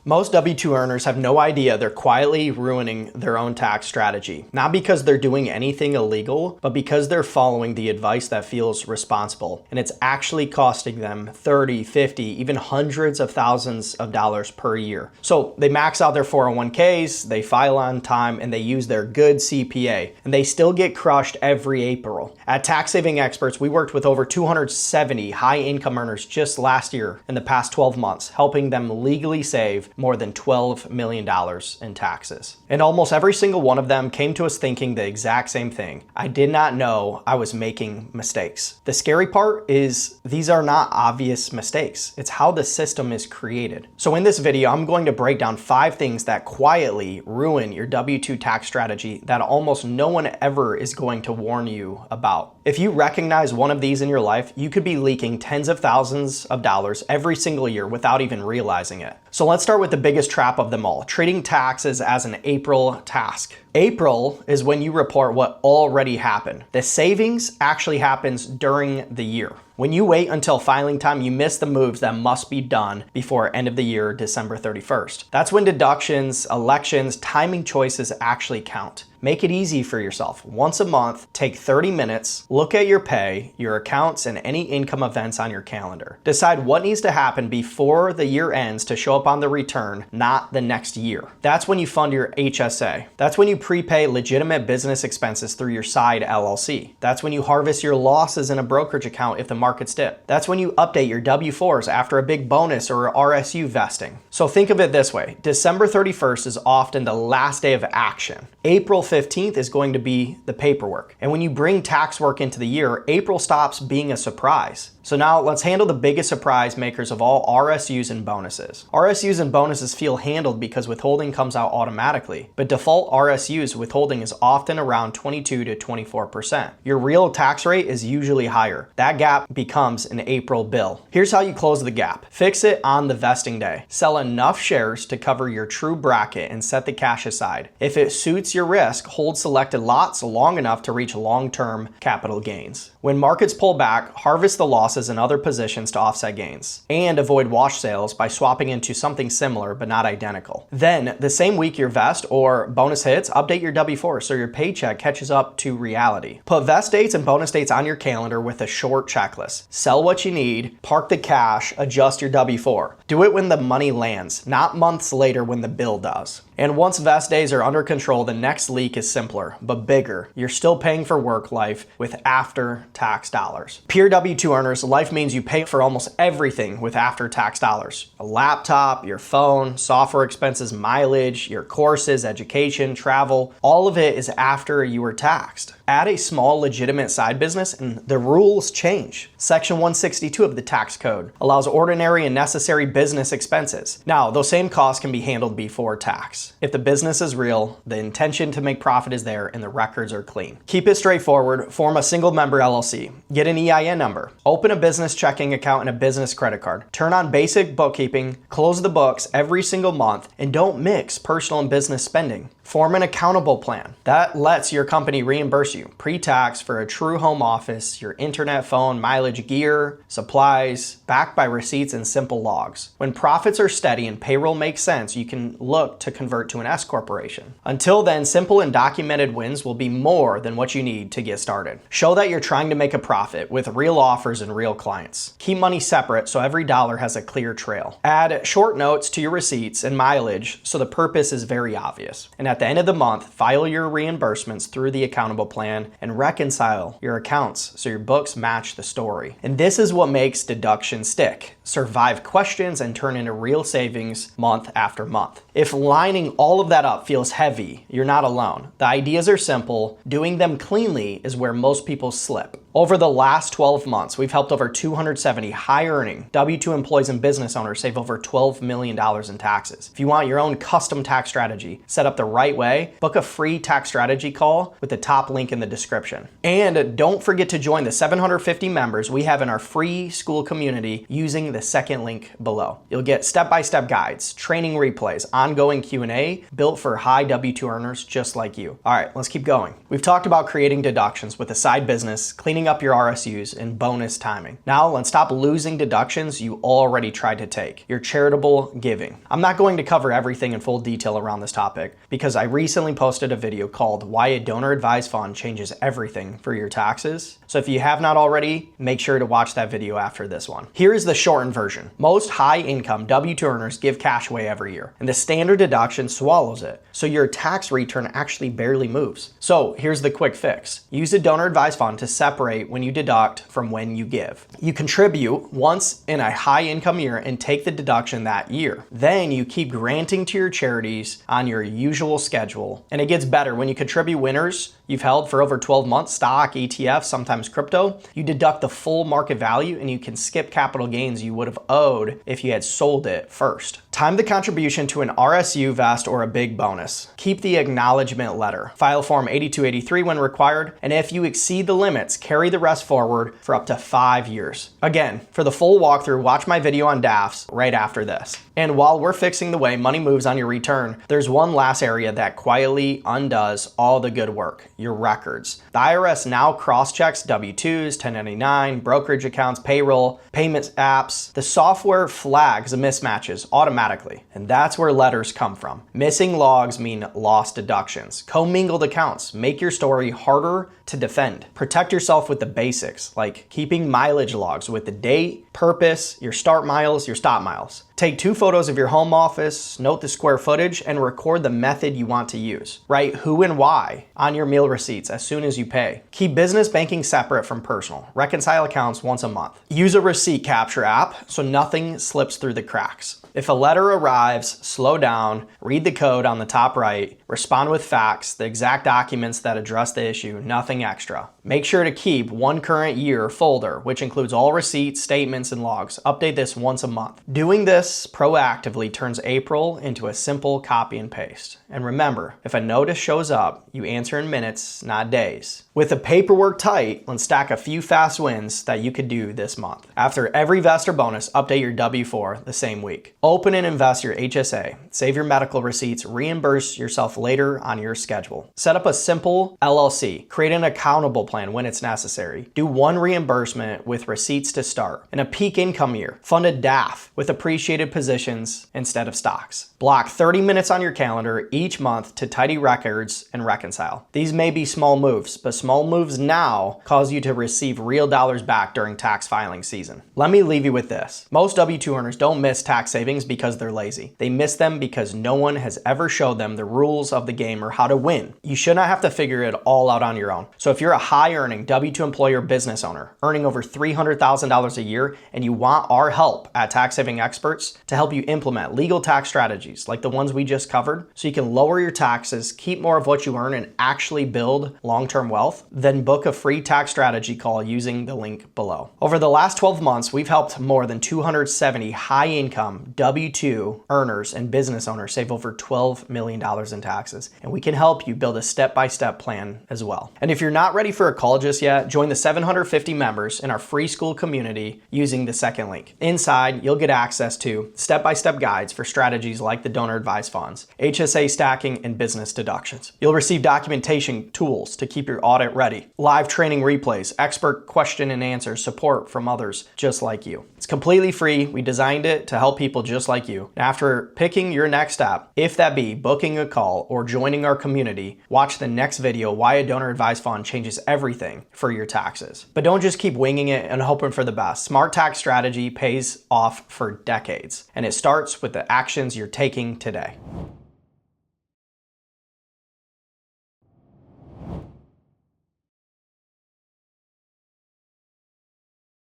Most W-2 earners have no idea they're quietly ruining their own tax strategy. Not because they're doing anything illegal, but because they're following the advice that feels responsible. And it's actually costing them 30, 50, even hundreds of thousands of dollars per year. So they max out their 401ks, they file on time, and they use their good CPA. And they still get crushed every April. At Tax Saving Experts, we worked with over 270 high-income earners just last year in the past 12 months, helping them legally save more than $12 million in taxes. And almost every single one of them came to us thinking the exact same thing. I did not know I was making mistakes. The scary part is these are not obvious mistakes. It's how the system is created. So in this video, I'm going to break down 5 things that quietly ruin your W-2 tax strategy that almost no one ever is going to warn you about. If you recognize one of these in your life, you could be leaking tens of thousands of dollars every single year without even realizing it. So let's start with the biggest trap of them all, treating taxes as an April task. April is when you report what already happened. The savings actually happens during the year. When you wait until filing time, you miss the moves that must be done before end of the year, December 31st. That's when deductions, elections, timing choices actually count. Make it easy for yourself. Once a month, take 30 minutes, look at your pay, your accounts, and any income events on your calendar. Decide what needs to happen before the year ends to show up on the return, not the next year. That's when you fund your HSA. That's when you prepay legitimate business expenses through your side LLC. That's when you harvest your losses in a brokerage account if the markets dip. That's when you update your W-4s after a big bonus or RSU vesting. So think of it this way. December 31st is often the last day of action. April 15th is going to be the paperwork. And when you bring tax work into the year, April stops being a surprise. So now let's handle the biggest surprise makers of all, RSUs and bonuses. RSUs and bonuses feel handled because withholding comes out automatically, but default RSUs withholding is often around 22 to 24%. Your real tax rate is usually higher. That gap becomes an April bill. Here's how you close the gap. Fix it on the vesting day. Sell enough shares to cover your true bracket and set the cash aside. If it suits your risk, hold selected lots long enough to reach long-term capital gains. When markets pull back, harvest the losses in other positions to offset gains, and avoid wash sales by swapping into something similar but not identical. Then, the same week your vest or bonus hits, update your W-4 so your paycheck catches up to reality. Put vest dates and bonus dates on your calendar with a short checklist. Sell what you need, park the cash, adjust your W-4. Do it when the money lands, not months later when the bill does. And once vest days are under control, the next leak is simpler, but bigger. You're still paying for work life with after-tax dollars. Pure W-2 earners, life means you pay for almost everything with after-tax dollars. A laptop, your phone, software expenses, mileage, your courses, education, travel, all of it is after you were taxed. Add a small legitimate side business and the rules change. Section 162 of the tax code allows ordinary and necessary business expenses. Now, those same costs can be handled before tax. If the business is real, the intention to make profit is there, and the records are clean. Keep it straightforward, form a single member LLC, get an EIN number, open a business checking account and a business credit card, turn on basic bookkeeping, close the books every single month, and don't mix personal and business spending. Form an accountable plan. That lets your company reimburse you pre-tax for a true home office, your internet, phone, mileage, gear, supplies, backed by receipts and simple logs. When profits are steady and payroll makes sense, you can look to convert to an S corporation. Until then, simple and documented wins will be more than what you need to get started. Show that you're trying to make a profit with real offers and real clients. Keep money separate so every dollar has a clear trail. Add short notes to your receipts and mileage so the purpose is very obvious. And at the end of the month, file your reimbursements through the accountable plan and reconcile your accounts so your books match the story. And this is what makes deductions stick, survive questions, and turn into real savings month after month. If lining all of that up feels heavy, you're not alone. The ideas are simple. Doing them cleanly is where most people slip. Over the last 12 months, we've helped over 270 high-earning W-2 employees and business owners save over $12 million in taxes. If you want your own custom tax strategy set up the right way, book a free tax strategy call with the top link in the description. And don't forget to join the 750 members we have in our free school community using the second link below. You'll get step-by-step guides, training replays, ongoing Q&A built for high W-2 earners just like you. All right, let's keep going. We've talked about creating deductions with a side business, cleaning cleaning up your RSUs, and bonus timing. Now let's stop losing deductions you already tried to take, your charitable giving. I'm not going to cover everything in full detail around this topic because I recently posted a video called Why a Donor Advised Fund Changes Everything for Your Taxes. So if you have not already, make sure to watch that video after this one. Here is the shortened version. Most high-income W-2 earners give cash away every year, and the standard deduction swallows it, so your tax return actually barely moves. So here's the quick fix. Use a donor advised fund to separate when you deduct from when you give. You contribute once in a high-income year and take the deduction that year. Then you keep granting to your charities on your usual schedule. And it gets better when you contribute winners you've held for over 12 months, stock, ETF, sometimes crypto. You deduct the full market value and you can skip capital gains you would have owed if you had sold it first. Time the contribution to an RSU vest or a big bonus. Keep the acknowledgement letter. File Form 8283 when required, and if you exceed the limits, carry the rest forward for up to 5 years. Again, for the full walkthrough, watch my video on DAFs right after this. And while we're fixing the way money moves on your return, there's one last area that quietly undoes all the good work: your records. The IRS now cross-checks W-2s, 1099, brokerage accounts, payroll, payments apps. The software flags the mismatches automatically, and that's where letters come from. Missing logs mean lost deductions. Commingled accounts make your story harder to defend. Protect yourself with the basics, like keeping mileage logs with the date, purpose, your start miles, your stop miles. Take 2 photos of your home office, note the square footage, and record the method you want to use. Write who and why on your meal receipts as soon as you pay. Keep business banking separate from personal. Reconcile accounts once a month. Use a receipt capture app so nothing slips through the cracks. If a letter arrives, slow down, read the code on the top right, respond with facts, the exact documents that address the issue, nothing extra. Make sure to keep one current year folder, which includes all receipts, statements, and logs. Update this once a month. Doing this proactively turns April into a simple copy and paste. And remember, if a notice shows up, you answer in minutes, not days. With the paperwork tight, let's stack a few fast wins that you could do this month. After every vest or bonus, update your W-4 the same week. Open and invest your HSA. Save your medical receipts. Reimburse yourself later on your schedule. Set up a simple LLC. Create an accountable plan when it's necessary. Do one reimbursement with receipts to start. In a peak income year, fund a DAF with appreciated positions instead of stocks. Block 30 minutes on your calendar each month to tidy records and reconcile. These may be small moves, but small moves now cause you to receive real dollars back during tax filing season. Let me leave you with this. Most W-2 earners don't miss tax savings because they're lazy. They miss them because no one has ever showed them the rules of the game or how to win. You should not have to figure it all out on your own. So if you're a high-earning W-2 employer business owner, earning over $300,000 a year, and you want our help at Tax Saving Experts to help you implement legal tax strategies like the ones we just covered so you can lower your taxes, keep more of what you earn, and actually build long-term wealth, then book a free tax strategy call using the link below. Over the last 12 months, we've helped more than 270 high-income W-2 earners and business owners save over $12 million in taxes, and we can help you build a step-by-step plan as well. And if you're not ready for a call just yet, join the 750 members in our free school community using the second link. Inside, you'll get access to step-by-step guides for strategies like the donor advised funds, HSA stacking, and business deductions. You'll receive documentation tools to keep your audit ready, live training replays, expert question and answer support from others just like you. It's completely free. We designed it to help people just like you. And after picking your next step, if that be booking a call or joining our community, watch the next video, Why a Donor Advised Fund Changes Everything for Your Taxes. But don't just keep winging it and hoping for the best. Smart tax strategy pays off for decades, and it starts with the actions you're taking today.